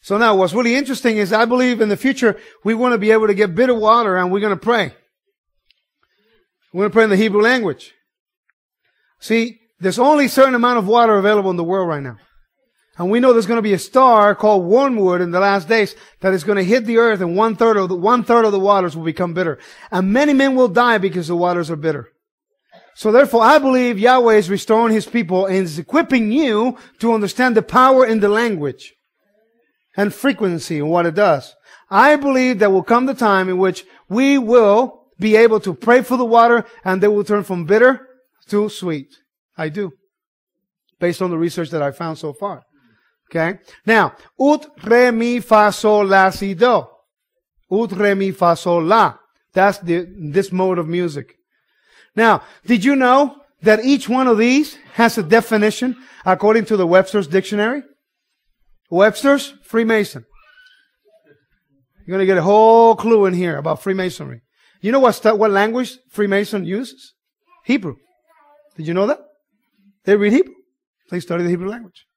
So now what's really interesting is I believe in the future we want to be able to get bitter water and we're going to pray. We're going to pray in the Hebrew language. See, there's only a certain amount of water available in the world right now. And we know there's going to be a star called wormwood in the last days that is going to hit the earth, and one third of the waters will become bitter. And many men will die because the waters are bitter. So therefore, I believe Yahweh is restoring His people and is equipping you to understand the power in the language and frequency and what it does. I believe there will come the time in which we will be able to pray for the water and they will turn from bitter to sweet. I do. Based on the research that I found so far. Okay? Now, ut, re, mi, fa, sol, la, si, do. Ut, re, mi, fa, sol, la. That's this mode of music. Now, did you know that each one of these has a definition according to the Webster's dictionary? Webster's, Freemason. You're going to get a whole clue in here about Freemasonry. You know what language Freemason uses? Hebrew. Did you know that? They read Hebrew. They study the Hebrew language.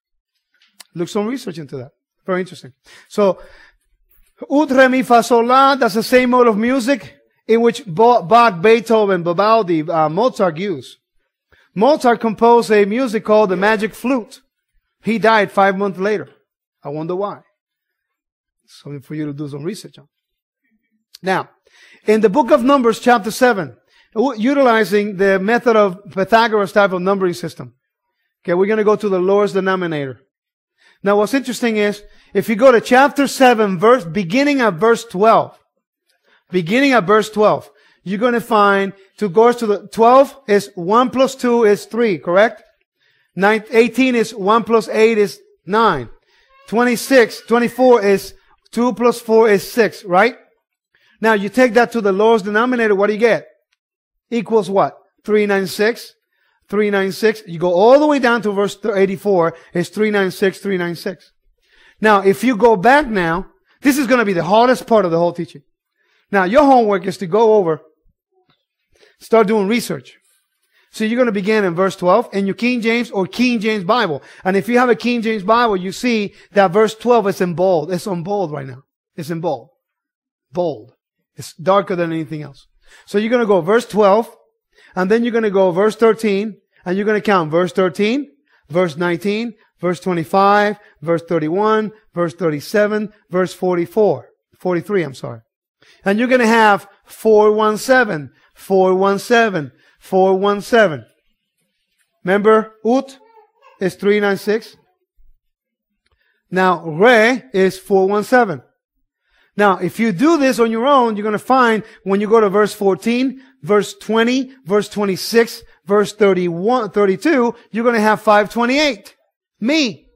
Look some research into that. Very interesting. So, ut, re, mi, fa, sol, la, that's the same mode of music in which Bach, Beethoven, Vivaldi, Mozart used. Mozart composed a music called the Magic Flute. He died 5 months later. I wonder why. Something for you to do some research on. Now, in the book of Numbers, chapter 7, utilizing the method of Pythagoras type of numbering system. Okay, we're going to go to the lowest denominator. Now, what's interesting is, if you go to chapter 7, beginning at verse 12, you're going to find, to go to the 12 is 1 plus 2 is 3, correct? 18 is 1 plus 8 is 9. 24 is 2 plus 4 is 6, right? Now, you take that to the lowest denominator, what do you get? Equals what? 396. 396. You go all the way down to verse 84. It's 396, 396. Now, if you go back now, this is going to be the hardest part of the whole teaching. Now, your homework is to go over, start doing research. So you're going to begin in verse 12 in your King James or King James Bible. And if you have a King James Bible, you see that verse 12 is in bold. It's on bold right now. It's in bold. Bold. It's darker than anything else. So you're going to go verse 12, and then you're going to go verse 13, and you're going to count verse 13, verse 19, verse 25, verse 31, verse 37, verse 43, I'm sorry. And you're going to have 417, 417, 417. Remember, ut is 396. Now, re is 417. Now, if you do this on your own, you're going to find when you go to verse 14, verse 20, verse 26, verse 31, 32, you're going to have 528. Me.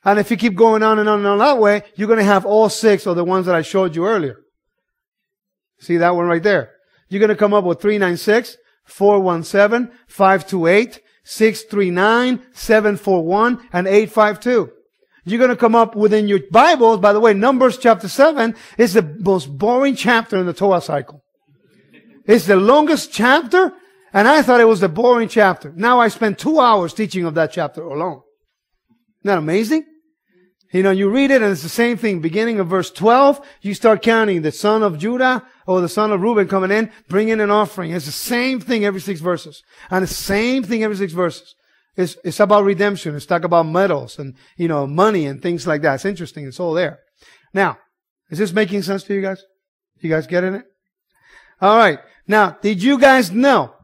And if you keep going on and on and on that way, you're going to have all 6 of the ones that I showed you earlier. See that one right there? You're going to come up with 396, 417, 528, 639, 741, and 852. You're going to come up within your Bibles. By the way, Numbers chapter 7 is the most boring chapter in the Torah cycle. It's the longest chapter, and I thought it was the boring chapter. Now I spent 2 hours teaching of that chapter alone. Isn't that amazing? You know, you read it and it's the same thing. Beginning of verse 12, you start counting the son of Judah or the son of Reuben coming in, bringing an offering. It's the same thing every 6 verses. And the same thing every 6 verses. It's about redemption. It's talk about metals and, you know, money and things like that. It's interesting. It's all there. Now, is this making sense to you guys? You guys getting it? All right. Now, did you guys know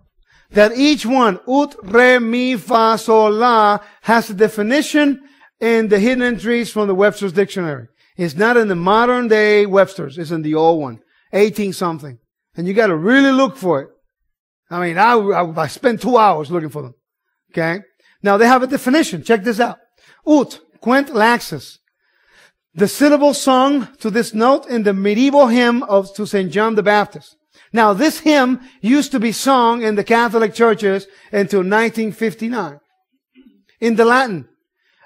that each one, ut, re, mi, fa, sol, la, has a definition in the hidden entries from the Webster's dictionary? It's not in the modern day Webster's. It's in the old one. 18 something. And you got to really look for it. I mean, I spent 2 hours looking for them. Okay. Now they have a definition. Check this out. Ut, quent laxus. The syllable sung to this note in the medieval hymn to St. John the Baptist. Now this hymn used to be sung in the Catholic churches until 1959. In the Latin.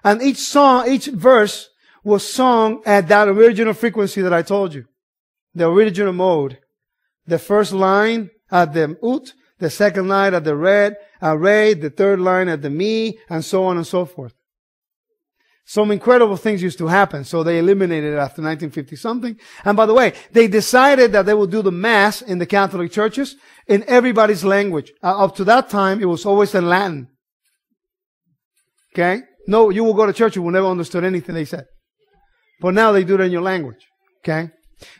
And each verse was sung at that original frequency that I told you. The original mode. The first line at the ut, the second line at the re, the third line at the mi, and so on and so forth. Some incredible things used to happen, so they eliminated it after 1950 something. And by the way, they decided that they would do the Mass in the Catholic churches in everybody's language. Up to that time, it was always in Latin. Okay? No, you will go to church, you will never understood anything they said. But now they do it in your language. Okay?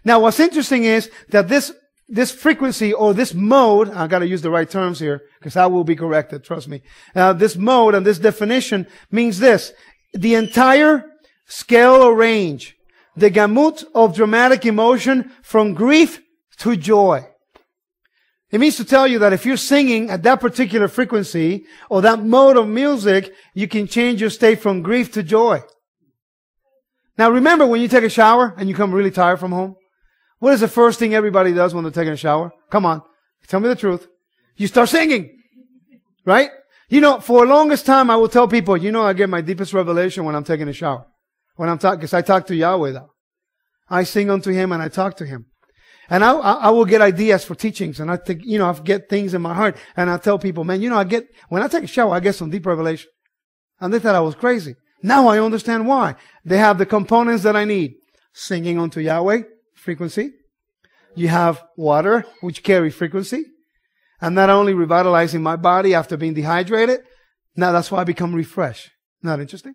Now, what's interesting is that this frequency or this mode, I gotta use the right terms here, because I will be corrected, trust me. This mode and this definition means this. The entire scale or range, the gamut of dramatic emotion from grief to joy. It means to tell you that if you're singing at that particular frequency or that mode of music, you can change your state from grief to joy. Now remember when you take a shower and you come really tired from home, what is the first thing everybody does when they're taking a shower? Come on, tell me the truth. You start singing, right? You know, for the longest time, I will tell people, you know, I get my deepest revelation when I'm taking a shower. When I'm talking, because I talk to Yahweh now. I sing unto Him and I talk to Him. And I will get ideas for teachings and I think, you know, I get things in my heart and I tell people, man, you know, when I take a shower, I get some deep revelation. And they thought I was crazy. Now I understand why. They have the components that I need. Singing unto Yahweh, frequency. You have water, which carry frequency. And not only revitalizing my body after being dehydrated, now that's why I become refreshed. Not interesting?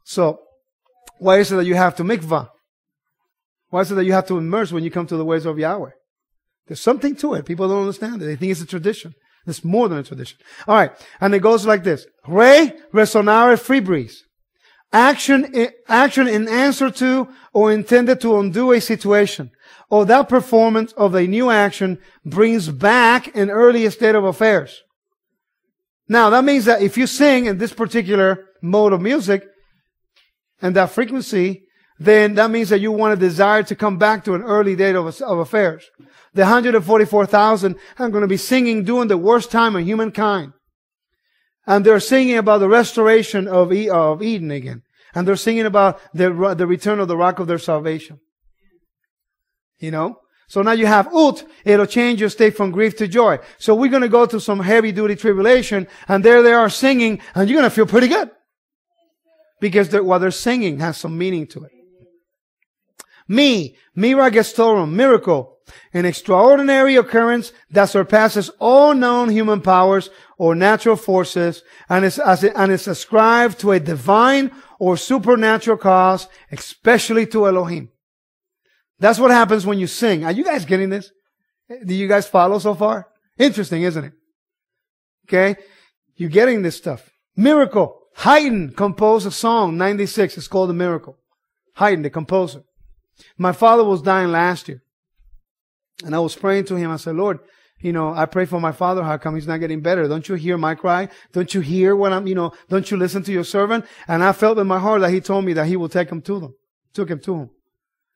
So, why is it that you have to mikvah? Why is it that you have to immerse when you come to the ways of Yahweh? There's something to it. People don't understand it. They think it's a tradition. It's more than a tradition. All right. And it goes like this. Re resonare fribris. Action in answer to or intended to undo a situation. Or that performance of a new action brings back an earlier state of affairs. Now, that means that if you sing in this particular mode of music and that frequency, then that means that you want a desire to come back to an early date of affairs. The 144,000 are going to be singing during the worst time of humankind. And they're singing about the restoration of Eden again. And they're singing about the return of the rock of their salvation. You know? So now you have Ut, it'll change your state from grief to joy. So we're going to go to some heavy duty tribulation, and there they are singing, and you're going to feel pretty good. Because what they're singing has some meaning to it. Mira gestorum, miracle, an extraordinary occurrence that surpasses all known human powers or natural forces, and is ascribed to a divine or supernatural cause, especially to Elohim. That's what happens when you sing. Are you guys getting this? Do you guys follow so far? Interesting, isn't it? Okay? You're getting this stuff. Miracle. Haydn composed a song, 96. It's called A Miracle. Haydn, the composer. My father was dying last year. And I was praying to him. I said, Lord, you know, I pray for my father. How come he's not getting better? Don't you hear my cry? Don't you hear what don't you listen to your servant? And I felt in my heart that he told me that he will take him to them. Took him to him.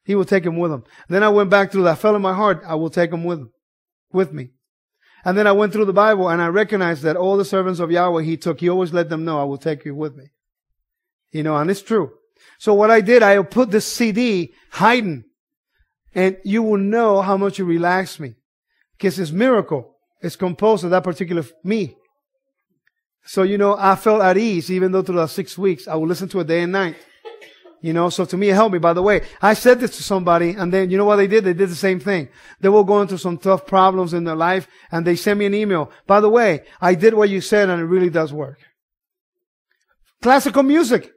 He will take him with him. Then I went back to that. I felt in my heart, I will take him with me. And then I went through the Bible and I recognized that all the servants of Yahweh he always let them know, I will take you with me. You know, and it's true. So what I did, I put this CD, Haydn, and you will know how much it relaxed me. Because it's miracle. It's composed of that particular me. So, you know, I felt at ease, even though through the 6 weeks, I would listen to it day and night. You know, so to me, it helped me. By the way, I said this to somebody, and then, you know what they did? They did the same thing. They were going through some tough problems in their life, and they sent me an email. By the way, I did what you said, and it really does work. Classical music.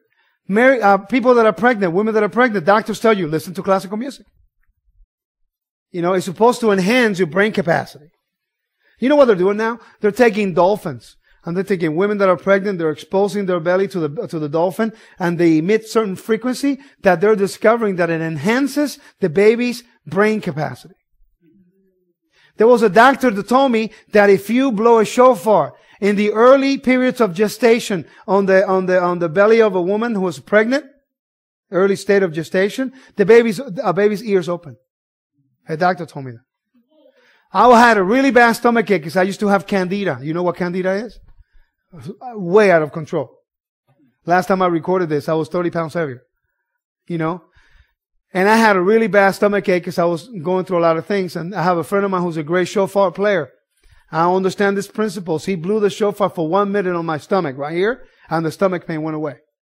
People that are pregnant, women that are pregnant, doctors tell you, listen to classical music. You know, it's supposed to enhance your brain capacity. You know what they're doing now? They're taking dolphins. And they're taking women that are pregnant, they're exposing their belly to the dolphin, and they emit certain frequency that they're discovering that it enhances the baby's brain capacity. There was a doctor that told me that if you blow a shofar in the early periods of gestation on the belly of a woman who was pregnant, early state of gestation, a baby's ears open. A doctor told me that. I had a really bad stomachache because I used to have candida. You know what candida is? Way out of control. Last time I recorded this, I was 30 pounds heavier. You know? And I had a really bad stomachache because I was going through a lot of things. And I have a friend of mine who's a great shofar player. I understand these principles. He blew the shofar for 1 minute on my stomach right here, and the stomach pain went away.